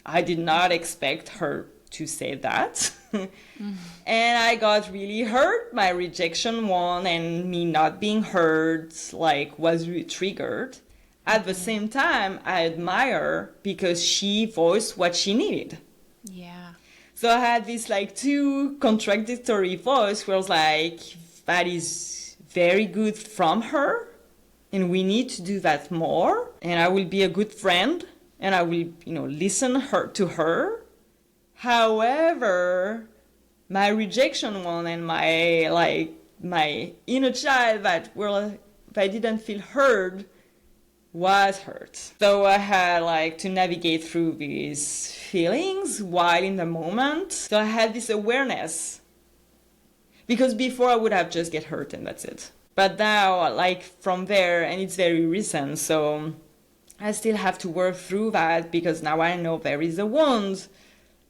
I did not expect her to say that. And I got really hurt. My rejection won, and me not being heard like was really triggered. At the same time, I admire her because she voiced what she needed. Yeah. So I had this like two contradictory voice where I was like, that is very good from her, and we need to do that more, and I will be a good friend, and I will, listen to her. However, my rejection one and my inner child that didn't feel heard was hurt. So I had like to navigate through these feelings while in the moment. So I had this awareness, because before I would have just get hurt and that's it. But now, like from there, and it's very recent, so I still have to work through that, because now I know there is a wound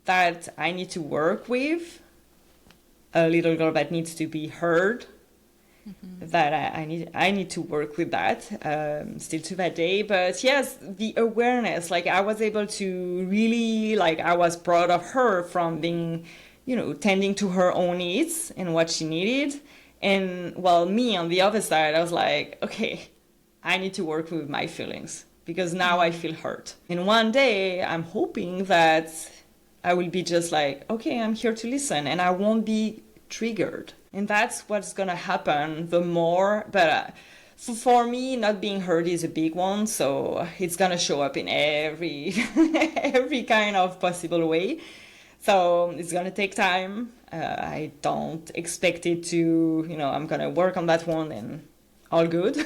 that I need to work with, a little girl that needs to be heard, that I need to work with that still to that day. But yes, the awareness, like I was able to really, like I was proud of her from being, tending to her own needs and what she needed. And while me on the other side, I was like, okay, I need to work with my feelings, because now I feel hurt. And one day I'm hoping that I will be just like, okay, I'm here to listen, and I won't be triggered. And that's what's going to happen the more. But for me, not being heard is a big one. So it's going to show up in every kind of possible way. So it's going to take time. I don't expect it to, I'm going to work on that one and all good.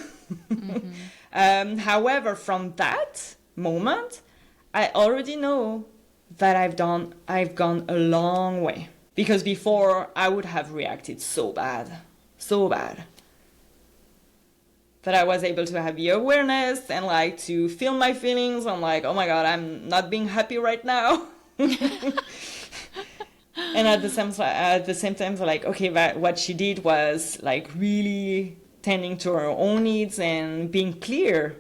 However, from that moment, I already know that I've gone a long way. Because before, I would have reacted so bad, that I was able to have the awareness and like to feel my feelings. I'm like, oh my God, I'm not being happy right now. And at the same time, like, okay, what she did was like really tending to her own needs and being clear,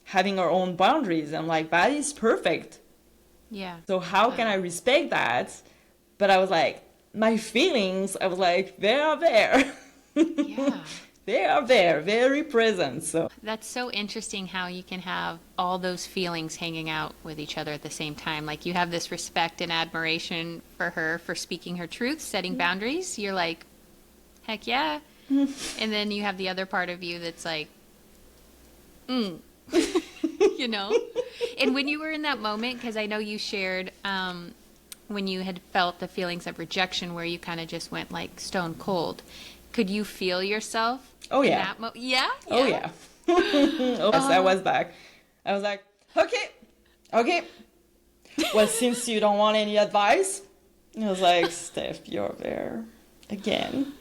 having her own boundaries. I'm like, that is perfect. Yeah. So how can I respect that? But I was like, my feelings, I was like, they are there. Yeah. They are there, very present. So That's so interesting how you can have all those feelings hanging out with each other at the same time. Like you have this respect and admiration for her for speaking her truth, setting boundaries. You're like, heck yeah. And then you have the other part of you that's like, And when you were in that moment, because I know you shared when you had felt the feelings of rejection where you kind of just went like stone cold, could you feel yourself? Oh, in yeah. That yeah? Oh, yeah. Yes, I was back. I was like, okay. Well, since you don't want any advice, I was like, Steph, you're there again.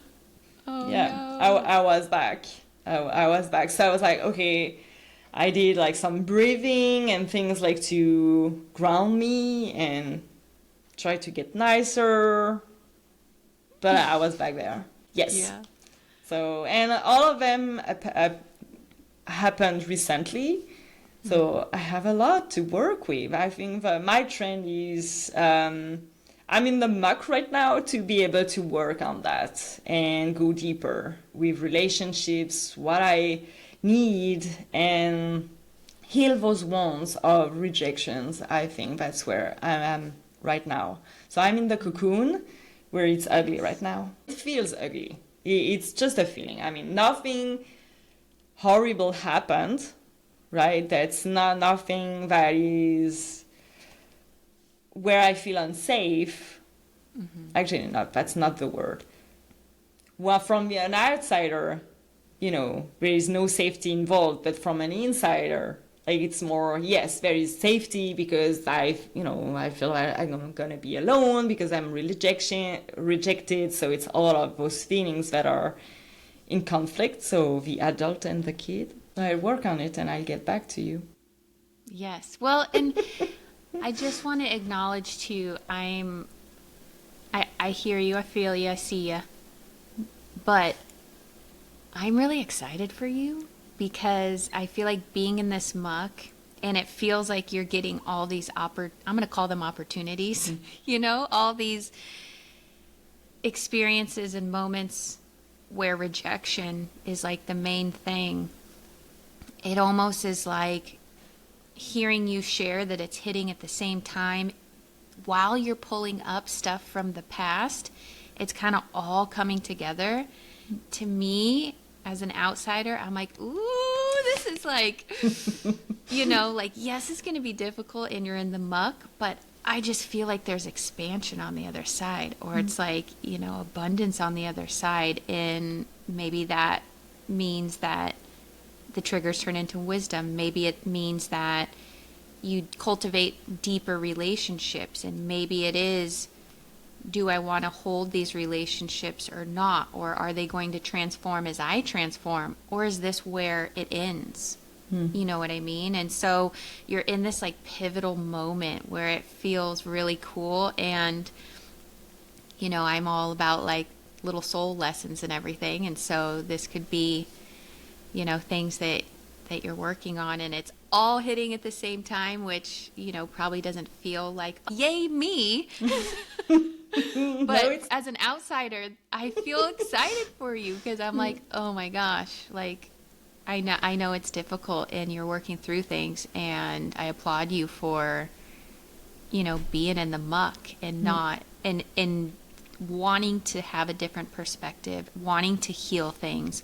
Oh, yeah, no. I was back. I was back. So I was like, okay, I did like some breathing and things like to ground me and try to get nicer. But I was back there. Yes. Yeah. So, and all of them happened recently. So I have a lot to work with. I think that my trend is, I'm in the muck right now to be able to work on that and go deeper with relationships, what I need, and heal those wounds of rejections. I think that's where I am right now. So I'm in the cocoon where it's ugly right now. It feels ugly. It's just a feeling. I mean, nothing horrible happened, right? That's not nothing that is where I feel unsafe. Actually, that's not the word. Well, from an outsider, there is no safety involved, but from an insider, like it's more, yes, there is safety because I feel like I'm gonna be alone because I'm rejected. So it's all of those feelings that are in conflict. So the adult and the kid, I work on it and I'll get back to you. Yes. Well, and I just want to acknowledge too, I hear you, I feel you, I see you, but I'm really excited for you because I feel like being in this muck And it feels like you're getting all these I'm going to call them opportunities, all these experiences and moments where rejection is like the main thing. It almost is like hearing you share that it's hitting at the same time while you're pulling up stuff from the past. It's kind of all coming together. To me, as an outsider, I'm like, ooh, this is like, like, yes, it's going to be difficult and you're in the muck, but I just feel like there's expansion on the other side, or it's like, abundance on the other side. And maybe that means that the triggers turn into wisdom. Maybe it means that you cultivate deeper relationships, and maybe it is, do I want to hold these relationships or not? Or are they going to transform as I transform? Or is this where it ends? You know what I mean? And so you're in this like pivotal moment where it feels really cool. And, I'm all about like little soul lessons and everything. And so this could be, things that you're working on, and it's all hitting at the same time, which, probably doesn't feel like, yay, me. But as an outsider, I feel excited for you because I'm like, oh my gosh, like I know it's difficult and you're working through things, and I applaud you for, being in the muck and not and wanting to have a different perspective, wanting to heal things,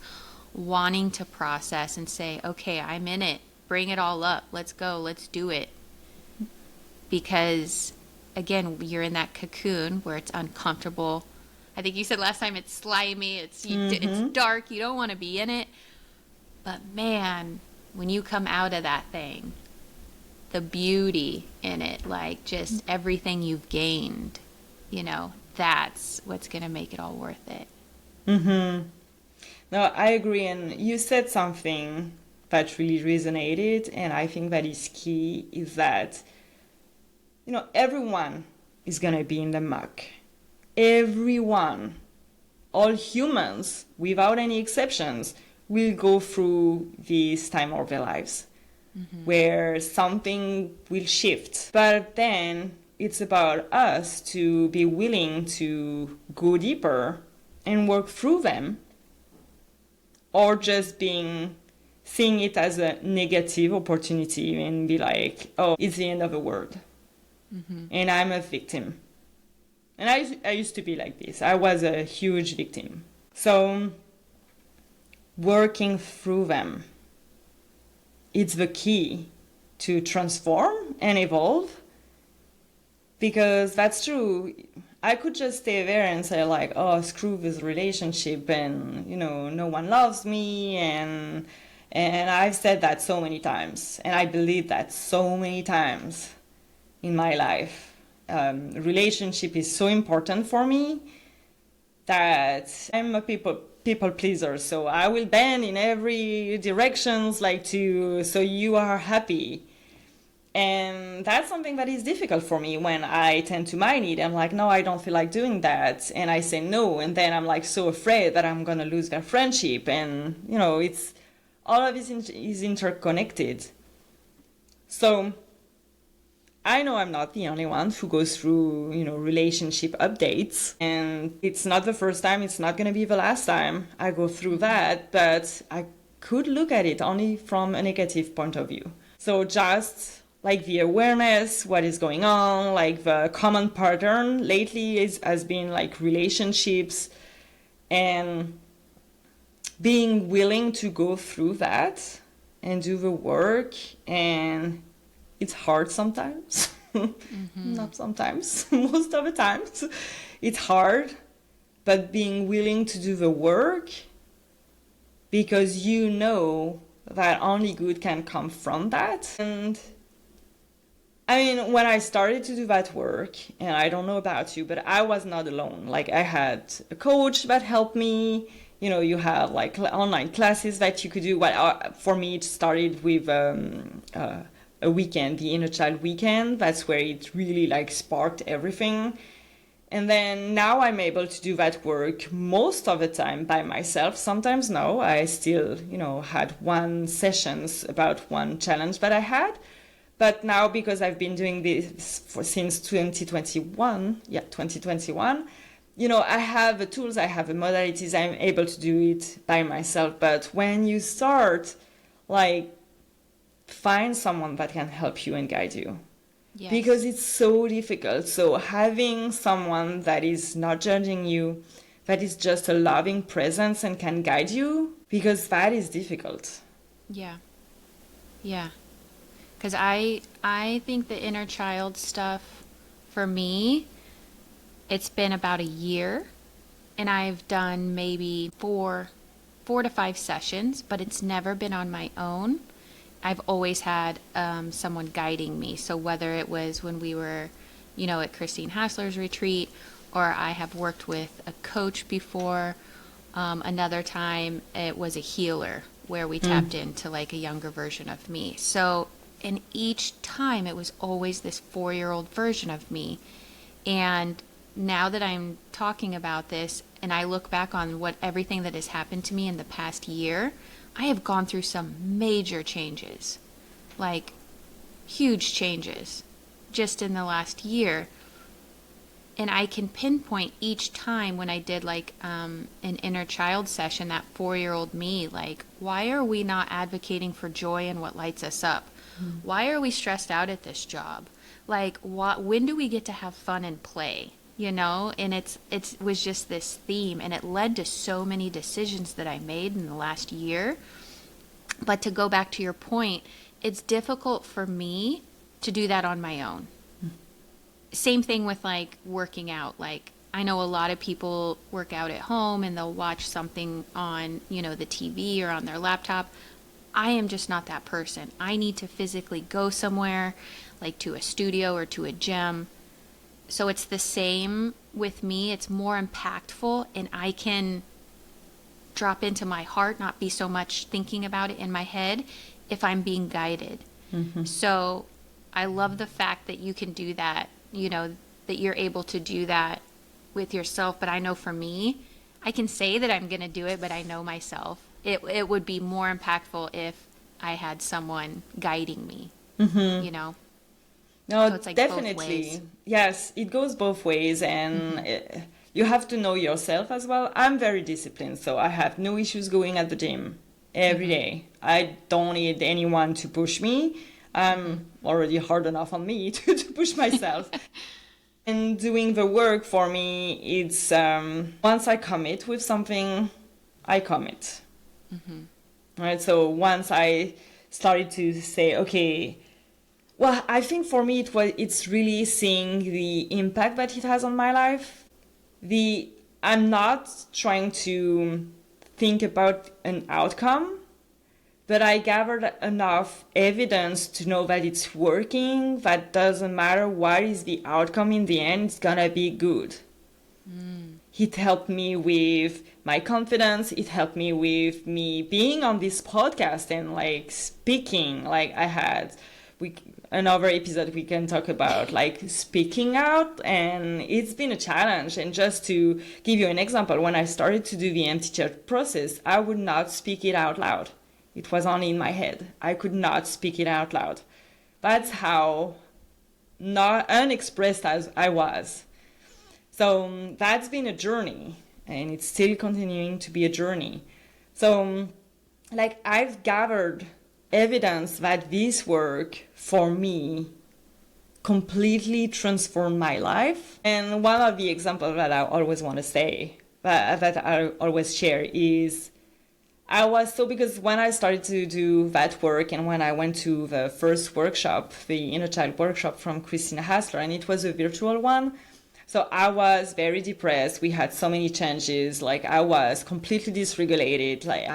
wanting to process and say, okay, I'm in it. Bring it all up. Let's go. Let's do it. Because again, you're in that cocoon where it's uncomfortable. I think you said last time it's slimy, it's dark, you don't want to be in it. But man, when you come out of that thing, the beauty in it, like just everything you've gained, that's what's going to make it all worth it. No, I agree. And you said something that really resonated, and I think that is key, is that everyone is going to be in the muck. Everyone, all humans, without any exceptions, will go through this time of their lives where something will shift. But then it's about us to be willing to go deeper and work through them, or just seeing it as a negative opportunity and be like, oh, it's the end of the world. And I'm a victim. And I used to be like this. I was a huge victim. So working through them, it's the key to transform and evolve. Because that's true. I could just stay there and say like, oh, screw this relationship, and no one loves me, and I've said that so many times, and I believe that so many times in my life. Relationship is so important for me that I'm a people pleaser, so I will bend in every directions so you are happy. And that's something that is difficult for me when I tend to my need. I'm like, no, I don't feel like doing that. And I say no. And then I'm like so afraid that I'm going to lose their friendship. And, it's all of this is interconnected. So I know I'm not the only one who goes through, relationship updates. And it's not the first time. It's not going to be the last time I go through that. But I could look at it only from a negative point of view. So just like the awareness, what is going on, like the common pattern lately has been like relationships, and being willing to go through that and do the work. And it's hard sometimes, not sometimes, most of the times it's hard, but being willing to do the work because that only good can come from that. And I mean, when I started to do that work, and I don't know about you, but I was not alone. Like, I had a coach that helped me. You have like online classes that you could do. Well, for me, it started with a weekend, the Inner Child weekend. That's where it really like sparked everything. And then now I'm able to do that work most of the time by myself. Sometimes no, I still, had one sessions about one challenge that I had. But now, because I've been doing this since 2021, I have the tools, I have the modalities, I'm able to do it by myself. But when you start, like, find someone that can help you and guide you. Yes. Because it's so difficult. So having someone that is not judging you, that is just a loving presence and can guide you, because that is difficult. Yeah. Yeah. Because I think the inner child stuff, for me, it's been about a year, and I've done maybe four to five sessions, but it's never been on my own. I've always had someone guiding me. So whether it was when we were, at Christine Hassler's retreat, or I have worked with a coach before. Another time it was a healer where we tapped into like a younger version of me. So, and each time it was always this 4-year-old version of me. And now that I'm talking about this and I look back on everything that has happened to me in the past year, I have gone through some major changes, like huge changes just in the last year. And I can pinpoint each time when I did like an inner child session, that 4-year-old me, like, why are we not advocating for joy and what lights us up? Why are we stressed out at this job? Like, when do we get to have fun and play? And it was just this theme, and it led to so many decisions that I made in the last year. But to go back to your point, it's difficult for me to do that on my own. Same thing with like working out. Like, I know a lot of people work out at home and they'll watch something on, the TV or on their laptop. I am just not that person. I need to physically go somewhere, like to a studio or to a gym. So it's the same with me. It's more impactful, and I can drop into my heart, not be so much thinking about it in my head if I'm being guided. Mm-hmm. So I love the fact that you can do that, that you're able to do that with yourself. But I know for me, I can say that I'm going to do it, but I know myself. It would be more impactful if I had someone guiding me, No, so it's like definitely. Both ways. Yes, it goes both ways, and you have to know yourself as well. I'm very disciplined, so I have no issues going at the gym every day. I don't need anyone to push me. I'm already hard enough on me to push myself. And doing the work for me, it's once I commit with something, I commit. Right? So once I started to say, okay, well, I think for me it's really seeing the impact that it has on my life. I'm not trying to think about an outcome, but I gathered enough evidence to know that it's working, that doesn't matter what is the outcome in the end, it's gonna be good. It helped me with my confidence. It helped me with me being on this podcast and like speaking. Like I had another episode we can talk about like speaking out, and it's been a challenge. And just to give you an example, when I started to do the empty chair process, I would not speak it out loud. It was only in my head. I could not speak it out loud. That's how not unexpressed as I was. So that's been a journey, and it's still continuing to be a journey. So like I've gathered evidence that this work for me completely transformed my life. And one of the examples that I always want to say, that I always share is because when I started to do that work, and when I went to the first workshop, the Inner Child workshop from Christine Hassler, and it was a virtual one, so I was very depressed. We had so many changes. Like I was completely dysregulated. Like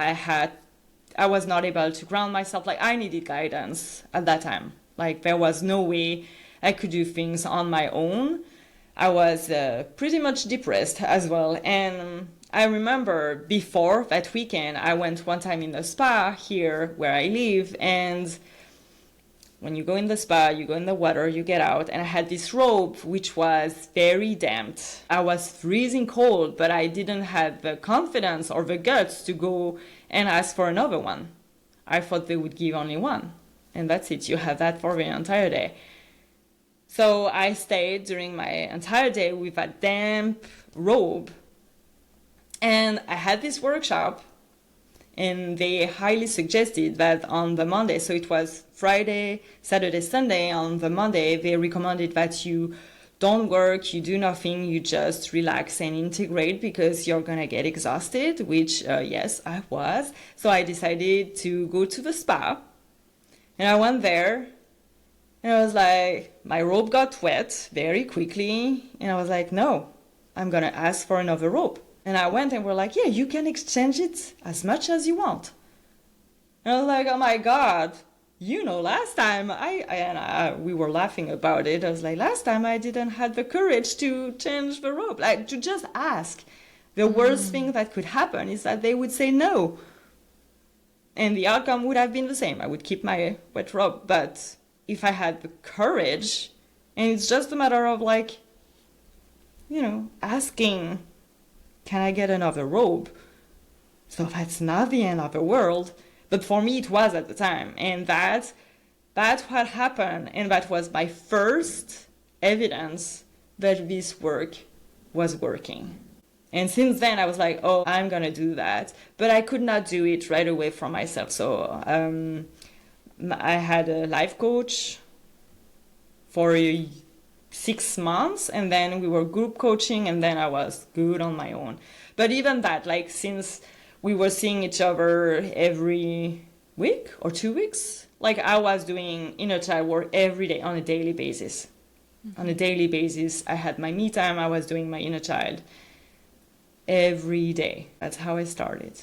I was not able to ground myself. Like I needed guidance at that time. Like there was no way I could do things on my own. I was pretty much depressed as well. And I remember before that weekend, I went one time in the spa here where I live, and when you go in the spa, you go in the water, you get out, and I had this robe which was very damped. I was freezing cold, but I didn't have the confidence or the guts to go and ask for another one. I thought they would give only one. And that's it. You have that for the entire day. So I stayed during my entire day with a damp robe. And I had this workshop, and they highly suggested that on the Monday, so it was Friday, Saturday, Sunday, on the Monday, they recommended that you don't work, you do nothing, you just relax and integrate because you're gonna get exhausted, which, yes, I was. So I decided to go to the spa, and I went there, and I was like, my robe got wet very quickly, and I was like, no, I'm gonna ask for another robe. And I went and we're like, yeah, you can exchange it as much as you want. And I was like, oh my God, last time we were laughing about it. I was like, last time I didn't have the courage to change the robe, like to just ask. The worst thing that could happen is that they would say no. And the outcome would have been the same. I would keep my wet robe. But if I had the courage, and it's just a matter of like, asking, can I get another robe? So that's not the end of the world. But for me, it was at the time. And that's what happened. And that was my first evidence that this work was working. And since then, I was like, oh, I'm going to do that. But I could not do it right away for myself. So I had a life coach for 6 months. And then we were group coaching. And then I was good on my own. But even that, like, since we were seeing each other every week or 2 weeks, like I was doing inner child work every day on a daily basis. Mm-hmm. On a daily basis, I had my me time. I was doing my inner child every day. That's how I started.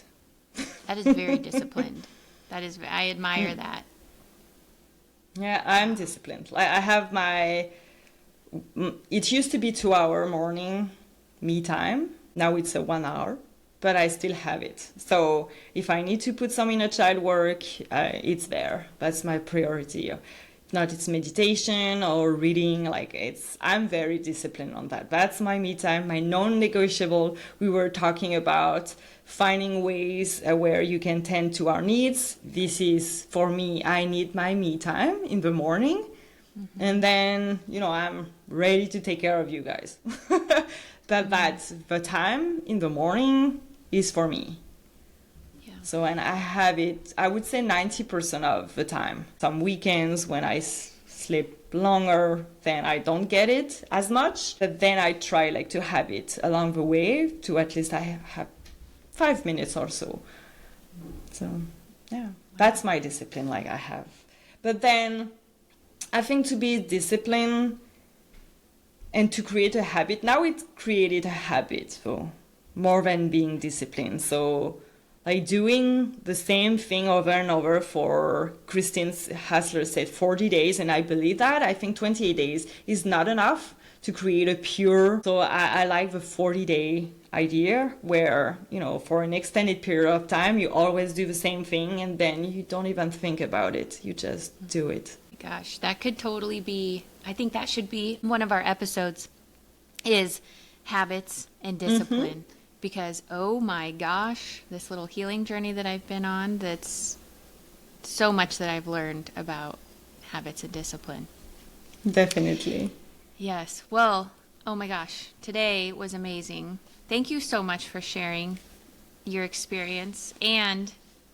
That is very disciplined. I admire that. Yeah, I'm disciplined. I have it used to be 2-hour morning me time. Now it's a 1 hour, but I still have it. So if I need to put some inner child work, it's there. That's my priority. If not, it's meditation or reading. I'm very disciplined on that. That's my me time, my non-negotiable. We were talking about finding ways where you can tend to our needs. This is, for me, I need my me time in the morning. Mm-hmm. And then, I'm ready to take care of you guys. That's the time in the morning is for me. Yeah. So, and I have it, I would say 90% of the time. Some weekends when I sleep longer, then I don't get it as much. But then I try to have it along the way to at least I have 5 minutes or so. So, yeah, that's my discipline I have. But then I think to be disciplined and to create a habit, now it created a habit, so more than being disciplined. So doing the same thing over and over for, Christine Hassler said 40 days, and I believe that. I think 28 days is not enough to create a pure, so I like the 40-day idea where, for an extended period of time, you always do the same thing and then you don't even think about it. You just do it. Gosh, that could totally be, I think that should be one of our episodes, is habits and discipline. Mm-hmm. Because, oh my gosh, this little healing journey that I've been on, that's so much that I've learned about habits and discipline. Definitely. Yes. Well, oh my gosh, today was amazing. Thank you so much for sharing your experience. And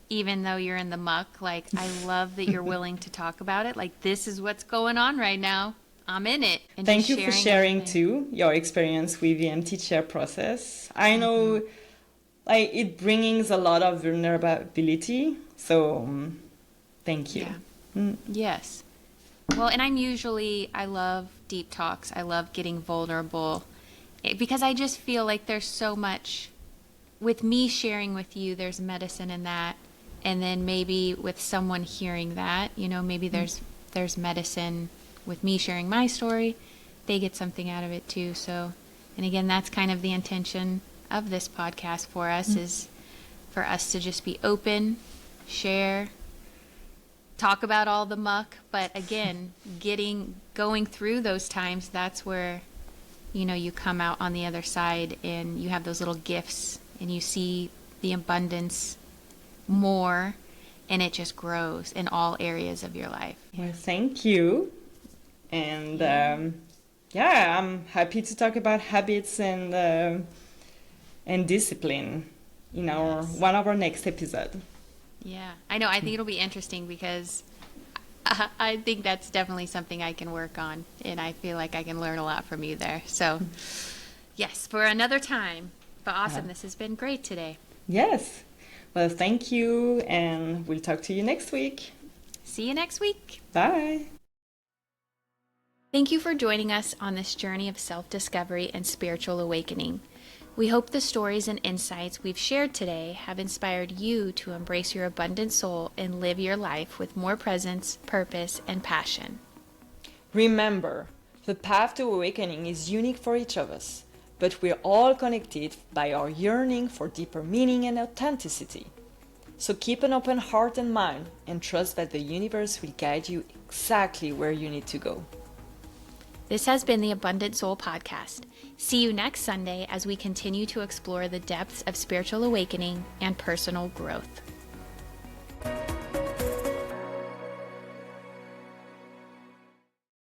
even though you're in the muck, I love that you're willing to talk about it. This is what's going on right now. I'm in it. And thank you for sharing too your experience with the empty chair process. I know it brings a lot of vulnerability. So thank you. Yeah. Yes. Well, and I love deep talks. I love getting vulnerable because I just feel like there's so much with me sharing with you. There's medicine in that. And then maybe with someone hearing that, maybe there's medicine with me sharing my story. They get something out of it too. So, and again, that's kind of the intention of this podcast for us, is for us to just be open, share, talk about all the muck. But again, going through those times, that's where, you come out on the other side and you have those little gifts and you see the abundance more, and it just grows in all areas of your life. Well, thank you. And I'm happy to talk about habits and discipline in one of our next episode. Yeah, I know. I think it'll be interesting because I think that's definitely something I can work on, and I feel like I can learn a lot from you there. So, yes, for another time. But awesome. This has been great today. Yes. Well, thank you, and we'll talk to you next week. See you next week. Bye. Thank you for joining us on this journey of self-discovery and spiritual awakening. We hope the stories and insights we've shared today have inspired you to embrace your abundant soul and live your life with more presence, purpose, and passion. Remember, the path to awakening is unique for each of us, but we're all connected by our yearning for deeper meaning and authenticity. So keep an open heart and mind and trust that the universe will guide you exactly where you need to go. This has been the Abundant Soul Podcast. See you next Sunday as we continue to explore the depths of spiritual awakening and personal growth.